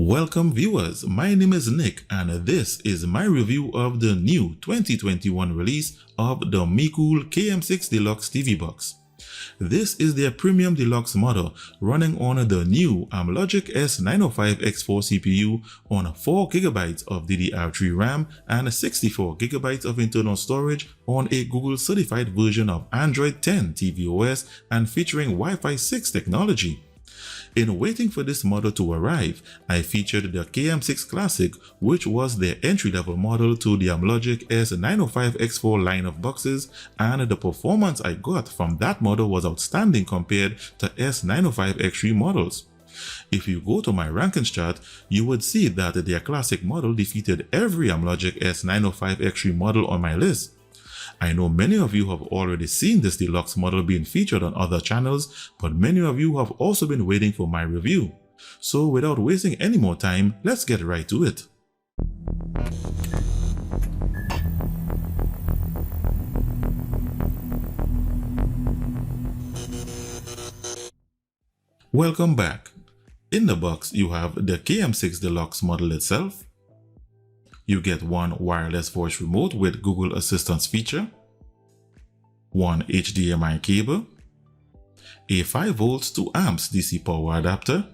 Welcome viewers, my name is Nick and this is my review of the new 2021 release of the Mecool KM6 Deluxe TV box. This is their premium deluxe model running on the new Amolgic S905X4 CPU on 4GB of DDR4 RAM and 64GB of internal storage on a Google certified version of Android 10 tvOS and featuring Wi-Fi 6 technology. In waiting for this model to arrive, I featured the KM6 Classic, which was their entry-level model to the Amlogic S905X4 line of boxes, and the performance I got from that model was outstanding compared to S905X3 models. If you go to my rankings chart, you would see that their Classic model defeated every Amlogic S905X3 model on my list. I know many of you have already seen this deluxe model being featured on other channels, but many of you have also been waiting for my review. So without wasting any more time, let's get right to it. Welcome back. In the box, you have the KM6 Deluxe model itself. You get one wireless voice remote with Google Assistant feature, one HDMI cable, a 5V to amps DC power adapter,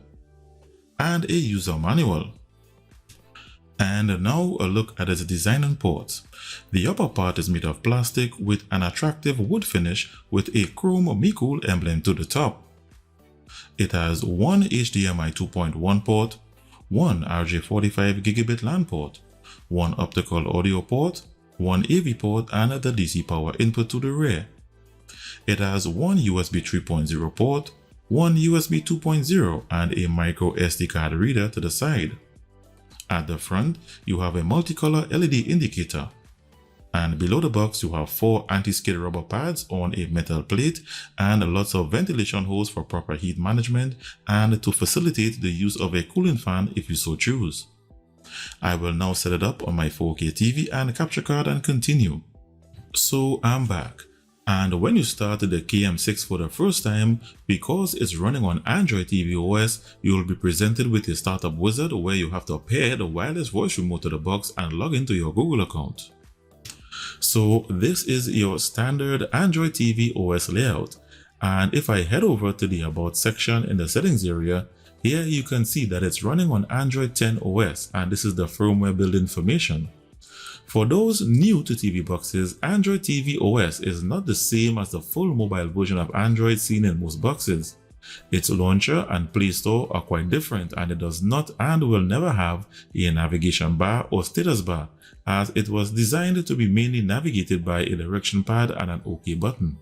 and a user manual. And now a look at its design and ports. The upper part is made of plastic with an attractive wood finish with a chrome Mecool emblem to the top. It has one HDMI 2.1 port, one RJ45GB LAN port, one optical audio port, one AV port, and the DC power input to the rear. It has one USB 3.0 port, one USB 2.0, and a micro SD card reader to the side. At the front, you have a multicolor LED indicator. And below the box, you have 4 anti-skid rubber pads on a metal plate and lots of ventilation holes for proper heat management and to facilitate the use of a cooling fan if you so choose. I will now set it up on my 4K TV and capture card and continue. So I'm back, and when you start the KM6 for the first time, because it's running on Android tvOS, you will be presented with a startup wizard where you have to pair the wireless voice remote to the box and log into your Google account. So this is your standard Android TV OS layout, and if I head over to the About section in the settings area, here you can see that it's running on Android 10 OS, and this is the firmware build information. For those new to TV boxes, Android TV OS is not the same as the full mobile version of Android seen in most boxes. Its launcher and Play Store are quite different, and it does not and will never have a navigation bar or status bar, as it was designed to be mainly navigated by a direction pad and an OK button.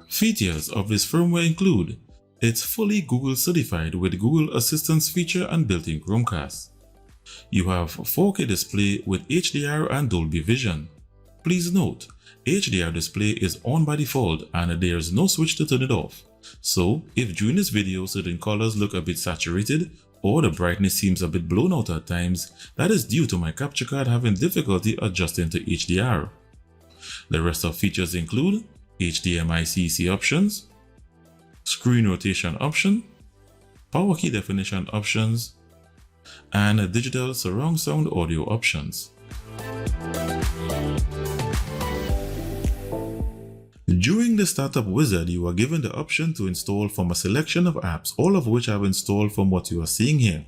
Features of this firmware include: it's fully Google certified with Google Assistant feature and built-in Chromecast. You have 4K display with HDR and Dolby Vision. Please note, HDR display is on by default and there is no switch to turn it off. So if during this video certain colors look a bit saturated or the brightness seems a bit blown out at times, that is due to my capture card having difficulty adjusting to HDR. The rest of features include HDMI CEC options, screen rotation option, power key definition options, and digital surround sound audio options. During the startup wizard, you are given the option to install from a selection of apps, all of which I've installed from what you are seeing here.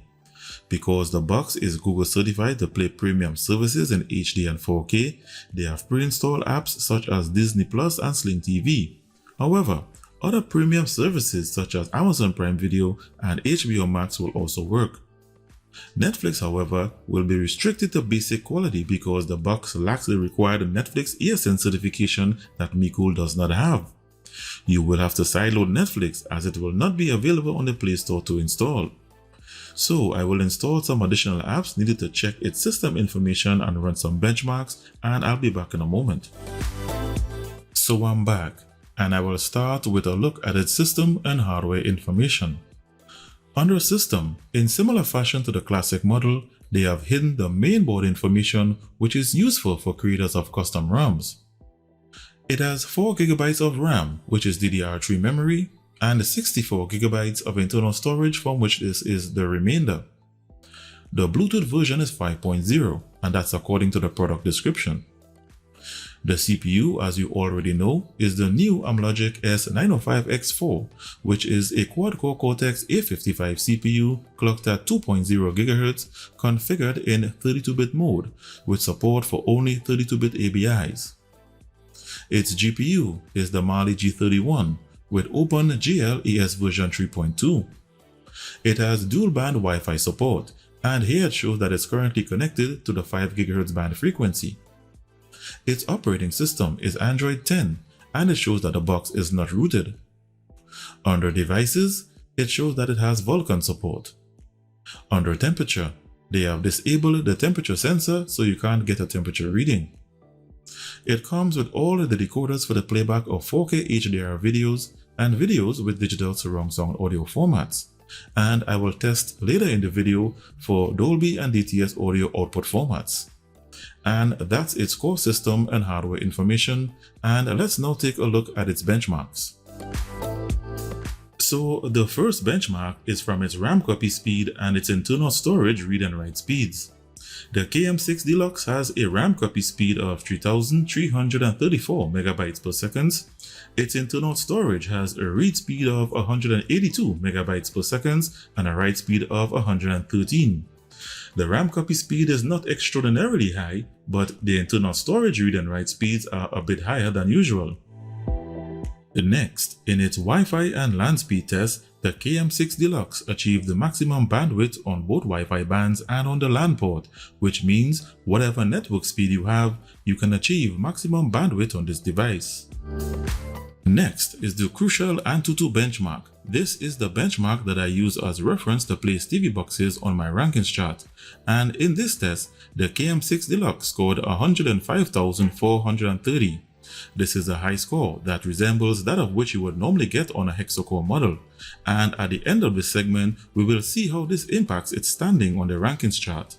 Because the box is Google certified to play premium services in HD and 4K, they have pre-installed apps such as Disney Plus and Sling TV. However, other premium services such as Amazon Prime Video and HBO Max will also work. Netflix, however, will be restricted to basic quality because the box lacks the required Netflix ESN certification that Mecool does not have. You will have to sideload Netflix as it will not be available on the Play Store to install. So I will install some additional apps needed to check its system information and run some benchmarks, and I'll be back in a moment. So I'm back, and I will start with a look at its system and hardware information. Under System, in similar fashion to the Classic model, they have hidden the mainboard information, which is useful for creators of custom RAMs. It has 4GB of RAM, which is DDR4 memory, and 64GB of internal storage, from which this is the remainder. The Bluetooth version is 5.0, and that's according to the product description. The CPU, as you already know, is the new Amlogic S905X4, which is a quad-core Cortex A55 CPU clocked at 2.0 GHz, configured in 32-bit mode, with support for only 32-bit ABIs. Its GPU is the Mali G31 with OpenGL ES version 3.2. It has dual-band Wi-Fi support, and here it shows that it's currently connected to the 5 GHz band frequency. Its operating system is Android 10, and it shows that the box is not rooted. Under Devices, it shows that it has Vulkan support. Under Temperature, they have disabled the temperature sensor so you can't get a temperature reading. It comes with all the decoders for the playback of 4K HDR videos and videos with digital surround sound audio formats, and I will test later in the video for Dolby and DTS audio output formats. And that's its core system and hardware information, and let's now take a look at its benchmarks. So the first benchmark is from its RAM copy speed and its internal storage read and write speeds. The KM6 Deluxe has a RAM copy speed of 3,334 MB per second. Its internal storage has a read speed of 182 MB per second and a write speed of 113. The RAM copy speed is not extraordinarily high, but the internal storage read and write speeds are a bit higher than usual. Next, in its Wi-Fi and LAN speed test, the KM6 Deluxe achieved the maximum bandwidth on both Wi-Fi bands and on the LAN port, which means whatever network speed you have, you can achieve maximum bandwidth on this device. Next is the crucial AnTuTu benchmark. This is the benchmark that I use as reference to place TV boxes on my rankings chart, and in this test, the KM6 Deluxe scored 105,430. This is a high score that resembles that of which you would normally get on a hexacore model, and at the end of this segment, we will see how this impacts its standing on the rankings chart.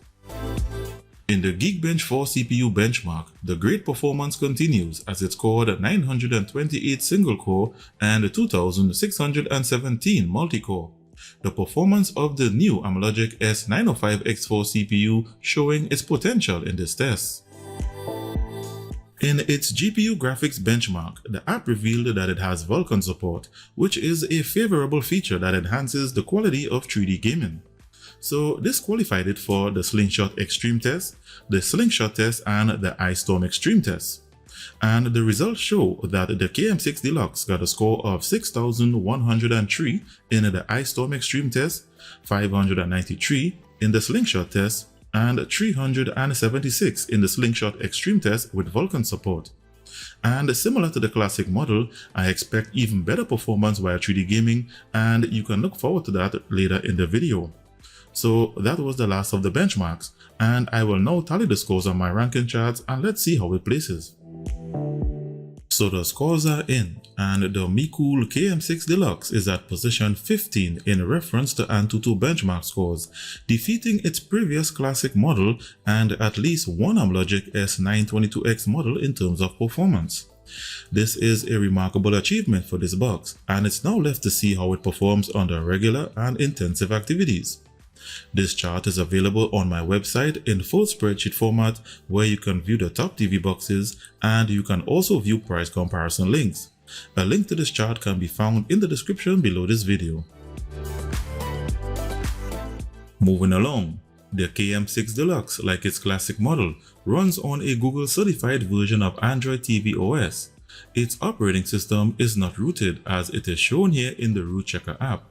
In the Geekbench 4 CPU benchmark, the great performance continues as it scored 928 single-core and 2617 multi-core. The performance of the new Amolgic S905X4 CPU showing its potential in this test. In its GPU graphics benchmark, the app revealed that it has Vulkan support, which is a favorable feature that enhances the quality of 3D gaming. So this qualified it for the Slingshot Extreme test, the Slingshot test, and the Ice Storm Extreme test. And the results show that the KM6 Deluxe got a score of 6,103 in the Ice Storm Extreme test, 593 in the Slingshot test, and 376 in the Slingshot Extreme test with Vulkan support. And similar to the classic model, I expect even better performance while 3D gaming, and you can look forward to that later in the video. So that was the last of the benchmarks, and I will now tally the scores on my ranking charts and let's see how it places. So the scores are in, and the Mecool KM6 Deluxe is at position 15 in reference to AnTuTu benchmark scores, defeating its previous classic model and at least one Amlogic S922X model in terms of performance. This is a remarkable achievement for this box, and it's now left to see how it performs under regular and intensive activities. This chart is available on my website in full spreadsheet format where you can view the top TV boxes, and you can also view price comparison links. A link to this chart can be found in the description below this video. Moving along, the KM6 Deluxe, like its classic model, runs on a Google certified version of Android TV OS. Its operating system is not rooted as it is shown here in the Root Checker app.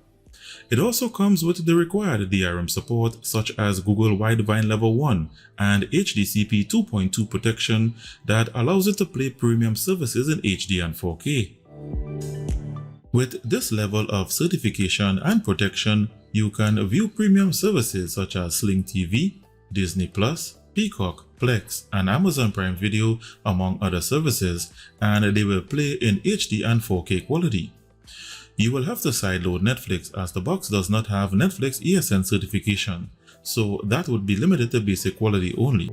It also comes with the required DRM support such as Google Widevine Level 1 and HDCP 2.2 protection that allows it to play premium services in HD and 4K. With this level of certification and protection, you can view premium services such as Sling TV, Disney+, Peacock, Plex, and Amazon Prime Video, among other services, and they will play in HD and 4K quality. You will have to sideload Netflix as the box does not have Netflix ESN certification, so that would be limited to basic quality only.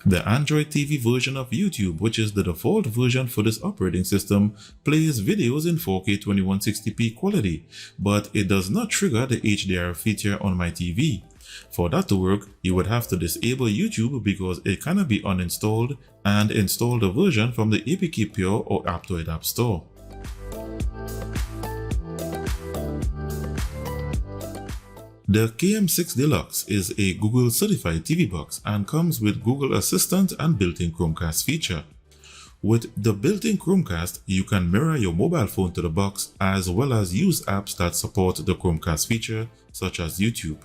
The Android TV version of YouTube, which is the default version for this operating system, plays videos in 4K 2160p quality, but it does not trigger the HDR feature on my TV. For that to work, you would have to disable YouTube because it cannot be uninstalled, and install the version from the APK Pure or Aptoid App Store. The KM6 Deluxe is a Google certified TV box and comes with Google Assistant and built-in Chromecast feature. With the built-in Chromecast, you can mirror your mobile phone to the box as well as use apps that support the Chromecast feature, such as YouTube.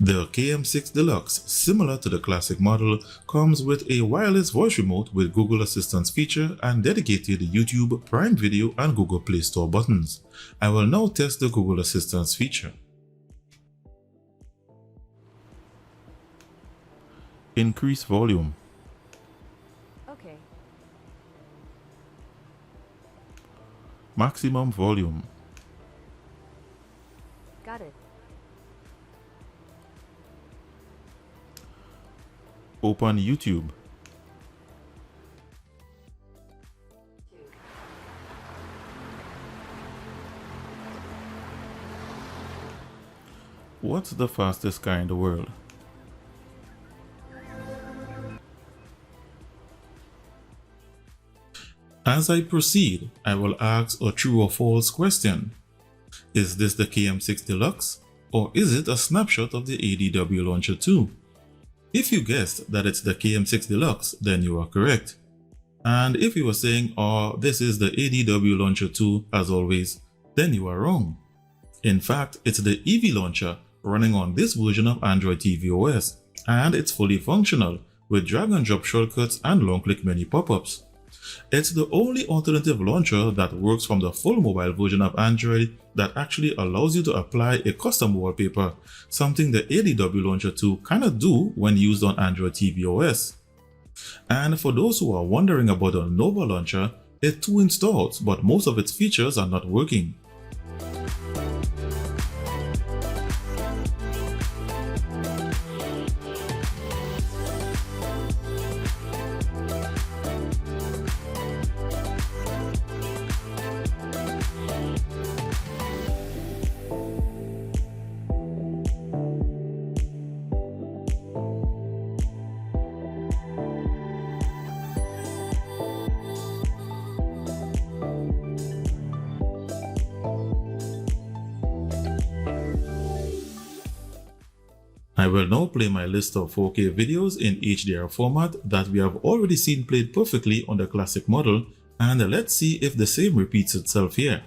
The KM6 Deluxe, similar to the classic model, comes with a wireless voice remote with Google Assistant feature and dedicated YouTube, Prime Video and Google Play Store buttons. I will now test the Google Assistant feature. Increase volume. Okay. Maximum volume. Got it. Open YouTube. What's the fastest car in the world? As I proceed, I will ask a true or false question. Is this the KM6 Deluxe, or is it a snapshot of the ADW Launcher 2? If you guessed that it's the KM6 Deluxe, then you are correct. And if you were saying, oh, this is the ADW Launcher 2 as always, then you are wrong. In fact, it's the EV Launcher running on this version of Android TV OS, and it's fully functional with drag and drop shortcuts and long click menu pop-ups. It's the only alternative launcher that works from the full mobile version of Android that actually allows you to apply a custom wallpaper, something the ADW Launcher 2 cannot do when used on Android TV OS. And for those who are wondering about the Nova launcher, it too installs, but most of its features are not working. I will now play my list of 4K videos in HDR format that we have already seen played perfectly on the classic model, and let's see if the same repeats itself here.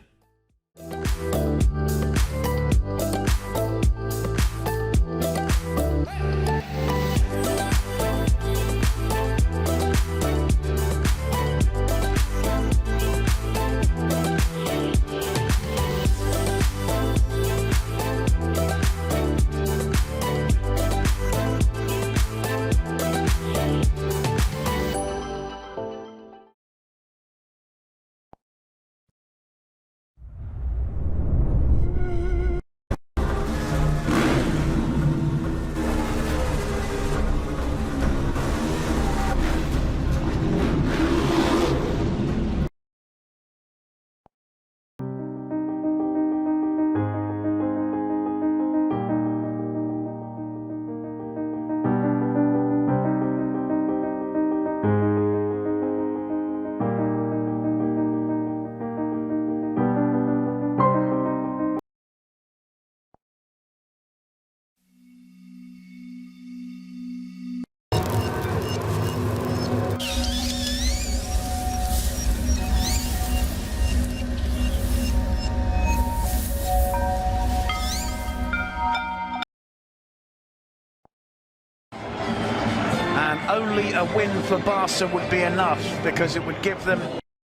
and only a win for Barca would be enough because it would give them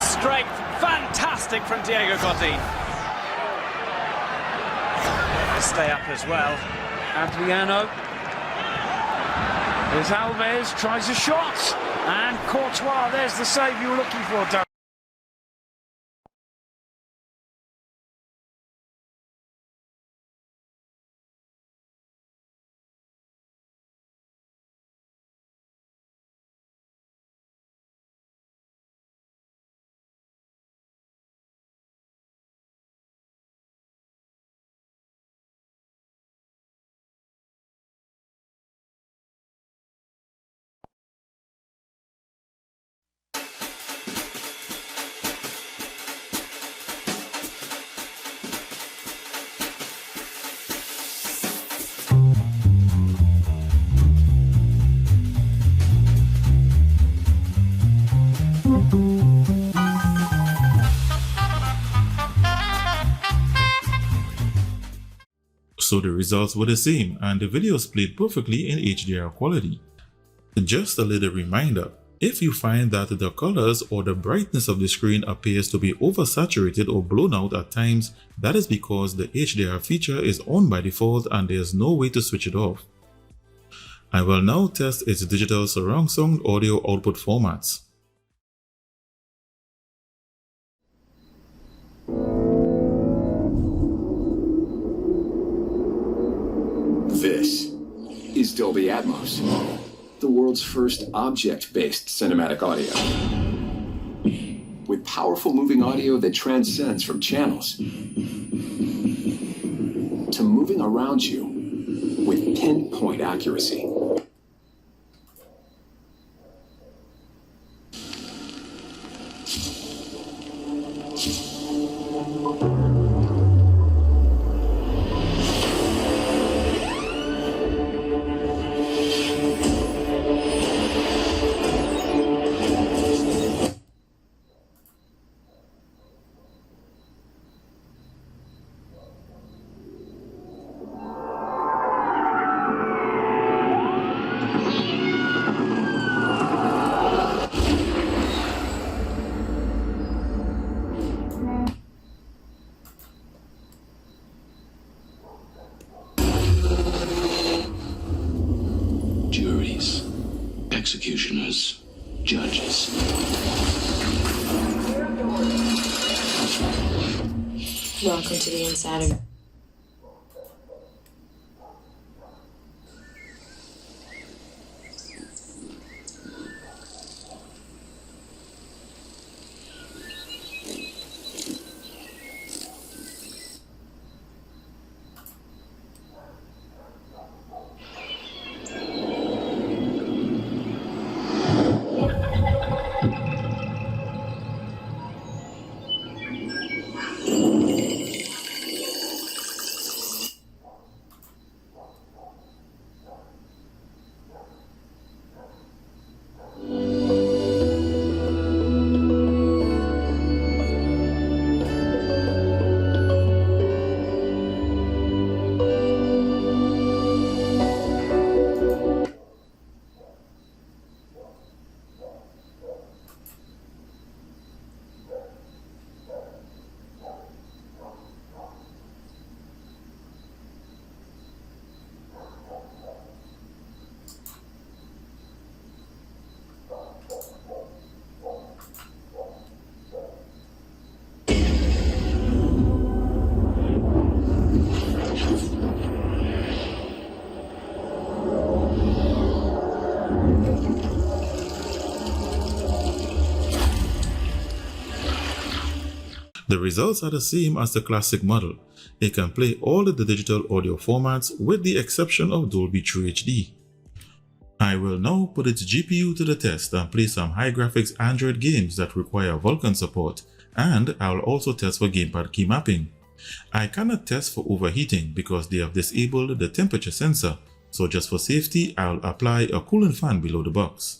strength. Fantastic from Diego Godin. Stay up as well. Adriano. Here's Alves, tries a shot, and Courtois, there's the save you were looking for, Doug. So the results were the same and the videos played perfectly in HDR quality. Just a little reminder, if you find that the colors or the brightness of the screen appears to be oversaturated or blown out at times, that is because the HDR feature is on by default and there is no way to switch it off. I will now test its digital surround sound audio output formats. This is Dolby Atmos, the world's first object-based cinematic audio. With powerful moving audio that transcends from channels to moving around you with pinpoint accuracy. Juries, executioners, judges. Welcome to the inside of The results are the same as the classic model. It can play all of the digital audio formats with the exception of Dolby True HD. I will now put its GPU to the test and play some high graphics Android games that require Vulkan support, and I will also test for gamepad keymapping. I cannot test for overheating because they have disabled the temperature sensor, so just for safety I will apply a cooling fan below the box.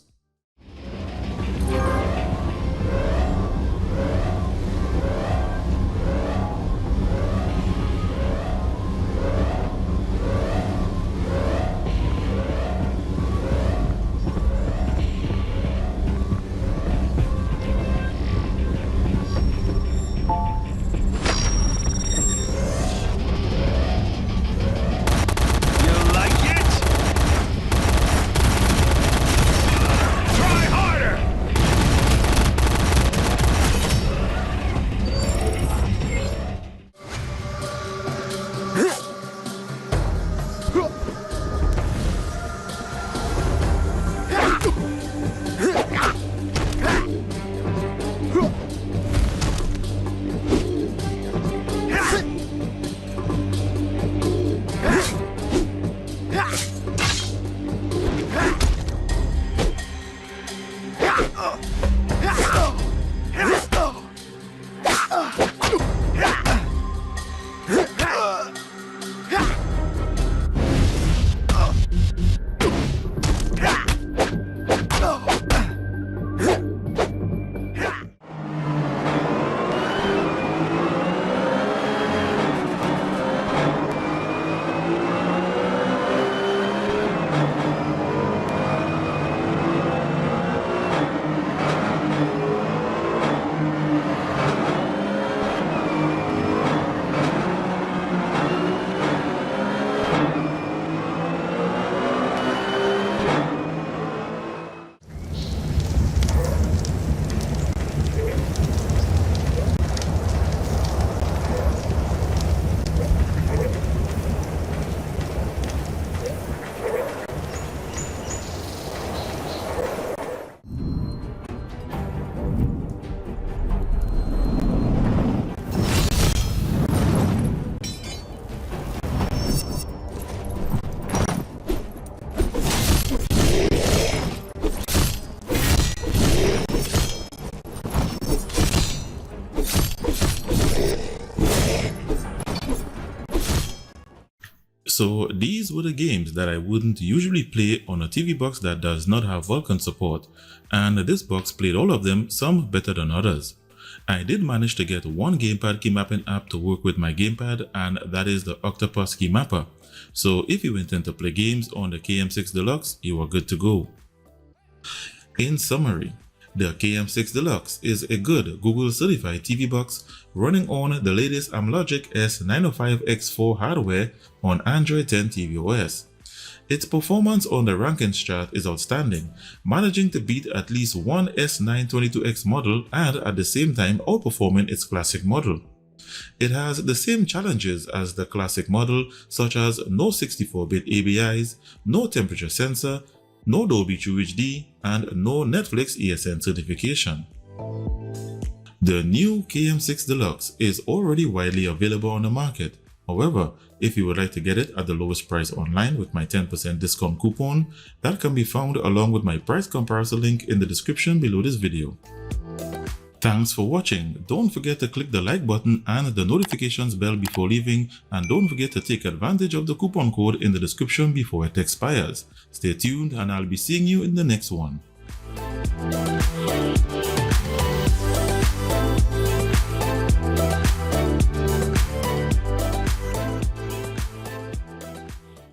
So these were the games that I wouldn't usually play on a TV box that does not have Vulkan support, and this box played all of them, some better than others. I did manage to get one gamepad keymapping app to work with my gamepad, and that is the Octopus Keymapper. So if you intend to play games on the KM6 Deluxe, you are good to go. In summary, the KM6 Deluxe is a good Google certified TV box running on the latest Amlogic S905X4 hardware on Android 10 tvOS. Its performance on the rankings chart is outstanding, managing to beat at least one S922X model and at the same time outperforming its classic model. It has the same challenges as the classic model, such as no 64-bit ABIs, no temperature sensor, no Dolby True HD, and no Netflix ESN certification. The new KM6 Deluxe is already widely available on the market. However, if you would like to get it at the lowest price online with my 10% discount coupon, that can be found along with my price comparison link in the description below this video. Thanks for watching. Don't forget to click the like button and the notifications bell before leaving, and don't forget to take advantage of the coupon code in the description before it expires. Stay tuned and I'll be seeing you in the next one.